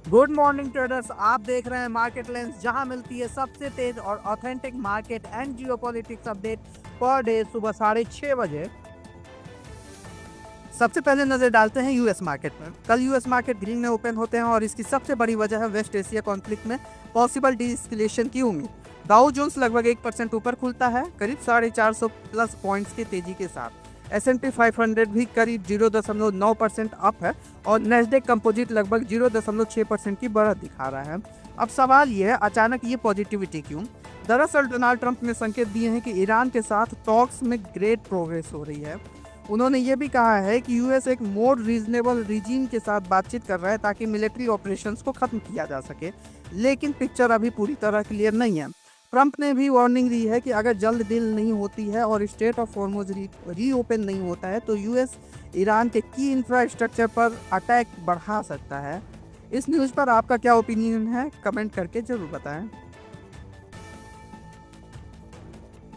Good morning traders, आप देख रहे हैं मार्केट लेंस, जहां मिलती है सबसे तेज और authentic market and geopolitics update per day सुबह 6:30 बजे। सबसे पहले नजर डालते हैं यूएस मार्केट में। कल यूएस मार्केट ग्रीन में ओपन होते हैं और इसकी सबसे बड़ी वजह है वेस्ट एशिया कॉन्फ्लिक्ट में पॉसिबल डीएस्केलेशन की उम्मीद। डाउ जोन्स लगभग 1% ऊपर खुलता है, करीब 450 प्लस पॉइंट्स की तेजी के साथ। S&P 500 भी करीब 0.9% अप है और नेस्डेक कंपोजिट लगभग 0.6% की बढ़त दिखा रहा है। अब सवाल ये है, अचानक ये पॉजिटिविटी क्यों? दरअसल डोनाल्ड ट्रंप ने संकेत दिए हैं कि ईरान के साथ टॉक्स में ग्रेट प्रोग्रेस हो रही है। उन्होंने ये भी कहा है कि यूएस एक मोर रीजनेबल रिजीम के साथ बातचीत कर रहा है ताकि मिलिट्री ऑपरेशंस को खत्म किया जा सके, लेकिन पिक्चर अभी पूरी तरह क्लियर नहीं है। ट्रंप ने भी वार्निंग दी है कि अगर जल्द डील नहीं होती है और स्टेट ऑफ हॉर्मुज रीओपन नहीं होता है तो यूएस ईरान के की इंफ्रास्ट्रक्चर पर अटैक बढ़ा सकता है। इस न्यूज़ पर आपका क्या ओपिनियन है, कमेंट करके जरूर बताएं।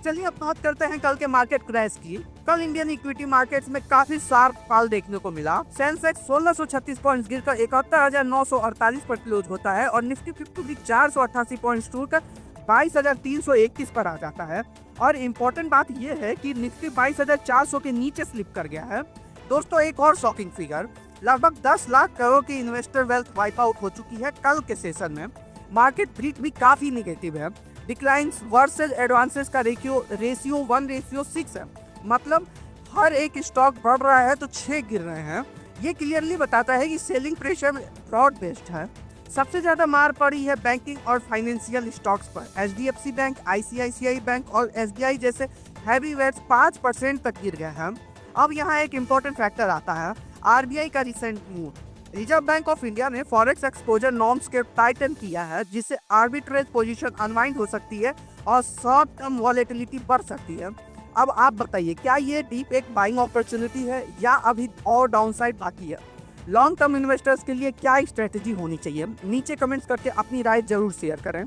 चलिए अब बात करते हैं कल के मार्केट क्रैश की। कल इंडियन इक्विटी मार्केट्स में काफी शार्प फॉल देखने को मिला। सेंसेक्स 1636 पॉइंट्स गिरकर 71,948 पर क्लोज होता है और निफ्टी 50 भी 488 पॉइंट्स टूटकर 22,321 पर आ जाता है। और इम्पोर्टेंट बात यह है कि निफ्टी 22,400 के नीचे स्लिप कर गया है। दोस्तों, एक और शॉकिंग फिगर, लगभग 10 लाख करोड़ की इन्वेस्टर वेल्थ वाइप आउट हो चुकी है कल के सेशन में। मार्केट ब्रीट भी काफी निगेटिव है। डिक्लाइंस वर्सेस एडवांसेस का रेशियो 1:6 है। मतलब हर एक स्टॉक बढ़ रहा है तो 6 गिर रहे हैं। ये क्लियरली बताता है कि सेलिंग प्रेशर ब्रॉड बेस्ड है। सबसे ज्यादा मार पड़ी है बैंकिंग और फाइनेंशियल स्टॉक्स पर। एचडीएफसी बैंक, आईसीआईसीआई बैंक और एसबीआई जैसे हैवी वेट्स 5% तक गिर गए हैं। अब यहाँ एक इम्पोर्टेंट फैक्टर आता है, आरबीआई का recent move. Reserve bank of India ने फॉरेक्स एक्सपोजर नॉर्म्स के टाइटन किया है, जिससे आर्बिट्रेज पोजीशन अनवाइंड हो सकती है और शॉर्ट टर्म वॉलेटिलिटी बढ़ सकती है। अब आप बताइए, क्या ये डीप एक बाइंग अपॉर्चुनिटी है या अभी और डाउनसाइड बाकी है? लॉन्ग टर्म इन्वेस्टर्स के लिए क्या स्ट्रेटेजी होनी चाहिए? नीचे कमेंट्स करके अपनी राय जरूर शेयर करें।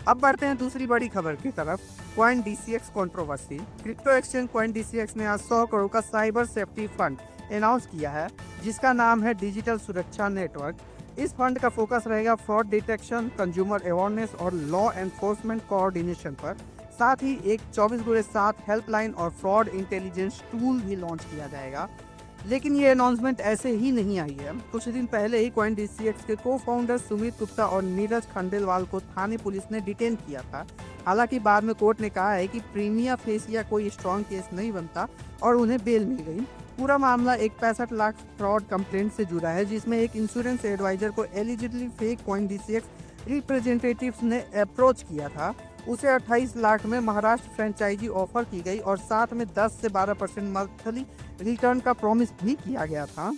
अब बढ़ते हैं दूसरी बड़ी खबर की तरफ। Coin DCX controversy. Crypto exchange coin DCX ने आज 100 करोड़ का साइबर सेफ्टी फंड अनाउंस किया है, जिसका नाम है डिजिटल सुरक्षा नेटवर्क। इस फंड का फोकस रहेगा फ्रॉड डिटेक्शन, कंज्यूमर अवेयरनेस और लॉ एनफोर्समेंट कोऑर्डिनेशन पर। साथ ही एक 24/7 हेल्पलाइन और फ्रॉड इंटेलिजेंस टूल भी लॉन्च किया जाएगा। लेकिन ये अनाउंसमेंट ऐसे ही नहीं आई है। कुछ दिन पहले ही कॉइन डीसीएक्स के को फाउंडर सुमित गुप्ता और नीरज खंडेलवाल को थाने पुलिस ने डिटेन किया था। हालांकि बाद में कोर्ट ने कहा है कि प्रीमिया फेसिया कोई स्ट्रॉन्ग केस नहीं बनता और उन्हें बेल मिल गई। पूरा मामला एक 65 लाख फ्रॉड कंप्लेंट से जुड़ा है, जिसमें एक इंश्योरेंस एडवाइजर को eligibly fake coin DCX representatives ने अप्रोच किया था। उसे 28 लाख में महाराष्ट्र फ्रेंचाइजी ऑफर की गई और साथ में 10 से 12% मंथली रिटर्न का प्रॉमिस भी किया गया था।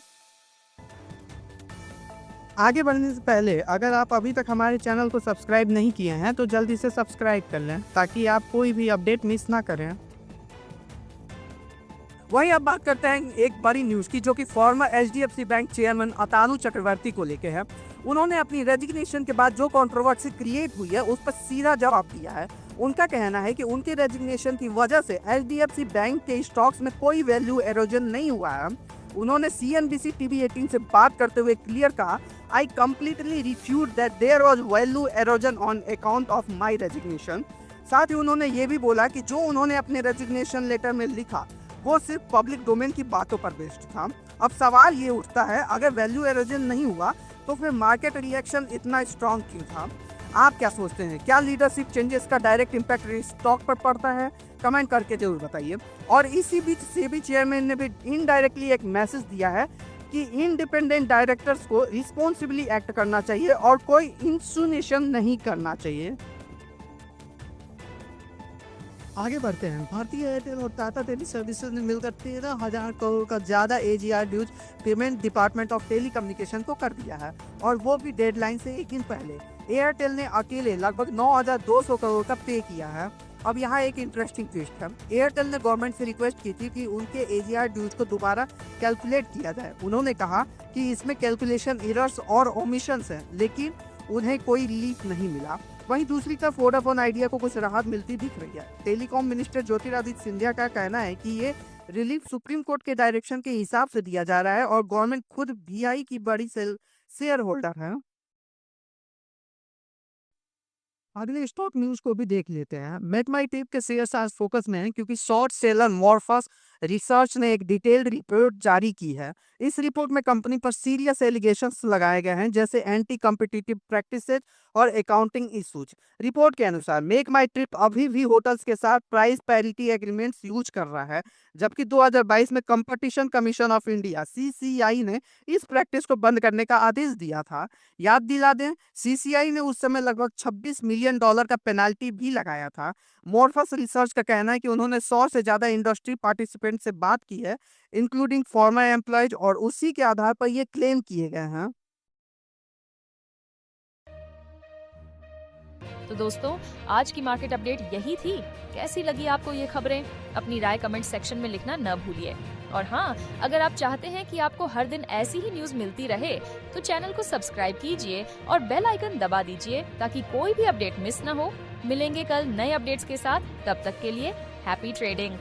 आगे बढ़ने से पहले अगर आप अभी तक हमारे चैनल को सब्सक्राइब नहीं किए हैं तो जल्दी से सब्सक्राइब कर लें ताकि आप कोई भी अपडेट मिस ना करें। वहीं अब बात करते हैं एक बड़ी न्यूज की, जो कि former HDFC bank chairman Atanu Chakraborty को लेके है। उन्होंने अपनी रेजिग्नेशन के बाद जो कंट्रोवर्सी क्रिएट हुई है उस पर सीधा जवाब दिया है। उनका कहना है कि उनके रेजिग्नेशन की वजह से एचडीएफसी बैंक के स्टॉक्स में कोई वैल्यू एरोजन नहीं हुआ है। उन्होंने सीएनबीसी टीवी 18 से बात करते हुए क्लियर कहा, I completely refute that there was value erosion on account of my resignation. साथ ही उन्होंने ये भी बोला कि जो उन्होंने अपने रेजिग्नेशन लेटर में लिखा वो सिर्फ पब्लिक डोमेन की बातों पर बेस्ड था। अब सवाल ये उठता है, अगर वैल्यू एरोजन नहीं हुआ तो फिर मार्केट रिएक्शन इतना स्ट्रॉन्ग क्यों था? आप क्या सोचते हैं? क्या लीडरशिप चेंजेस का डायरेक्ट इम्पैक्ट स्टॉक पर पड़ता है? कमेंट करके जरूर बताइए। और इसी बीच सेबी चेयरमैन ने भी इनडायरेक्टली एक मैसेज दिया है कि इंडिपेंडेंट डायरेक्टर्स को रिस्पॉन्सिबली एक्ट करना चाहिए और कोई इंसुनेशन नहीं करना चाहिए। आगे बढ़ते हैं। भारतीय एयरटेल और टाटा टेली सर्विसेज ने मिलकर 13,000 करोड़ का ज्यादा AGR dues payment department of telecommunication को कर दिया है, और वो भी डेडलाइन से एक दिन पहले। एयरटेल ने अकेले लगभग 9,200 करोड़ का पे किया है। अब यहाँ एक इंटरेस्टिंग ट्विस्ट है। एयरटेल ने गवर्नमेंट से रिक्वेस्ट की थी कि उनके एजीआर ड्यूज को दोबारा कैलकुलेट किया जाए। उन्होंने कहा कि इसमें कैलकुलेशन एरर्स और ओमिशंस हैं, लेकिन उन्हें कोई रिलीफ नहीं मिला। वहीं दूसरी तरफ वोडाफोन आइडिया को कुछ राहत मिलती दिख रही है। टेलीकॉम मिनिस्टर ज्योतिरादित्य सिंधिया का कहना है कि ये रिलीफ सुप्रीम कोर्ट के डायरेक्शन के हिसाब से दिया जा रहा है और गवर्नमेंट खुद वीआई की बड़ी शेयर होल्डर है। अगले स्टॉक न्यूज को भी देख लेते हैं। मेटमाइटेक के शेयर्स आज फोकस में हैं क्योंकि शॉर्ट सेलर मॉर्फस रिसर्च ने एक डिटेल्ड रिपोर्ट जारी की है। इस रिपोर्ट में कंपनी पर सीरियस एलिगेशंस लगाए गए हैं, जैसे एंटी कॉम्पिटिटिव प्रैक्टिसेस और अकाउंटिंग इश्यूज। रिपोर्ट के अनुसार मेक माई ट्रिप अभी भी होटल्स के साथ प्राइस पैरिटी एग्रीमेंट्स यूज कर रहा है, जबकि 2022 में competition commission of India CCI ने इस प्रैक्टिस को बंद करने का आदेश दिया था। याद दिला दें, सीसीआई ने उस समय लगभग $26 मिलियन का पेनाल्टी भी लगाया था। मॉर्फस रिसर्च का कहना है कि उन्होंने 100 से ज्यादा इंडस्ट्री पार्टिसिपेंट से बात की है, इंक्लूडिंग फॉर्मर एम्प्लॉयज, और उसी के आधार पर ये क्लेम किए गए हैं। तो दोस्तों, आज की मार्केट अपडेट यही थी। कैसी लगी आपको ये खबरें? अपनी राय कमेंट सेक्शन में लिखना न भूलिए। और हाँ, अगर आप चाहते हैं कि आपको हर दिन ऐसी ही न्यूज मिलती रहे, तो चैनल को सब्सक्राइब कीजिए और बेल आइकन दबा दीजिए ताकि कोई भी अपडेट मिस न हो। मिलेंगे कल नए अपडेट्स के साथ, तब तक के लिए हैप्पी ट्रेडिंग।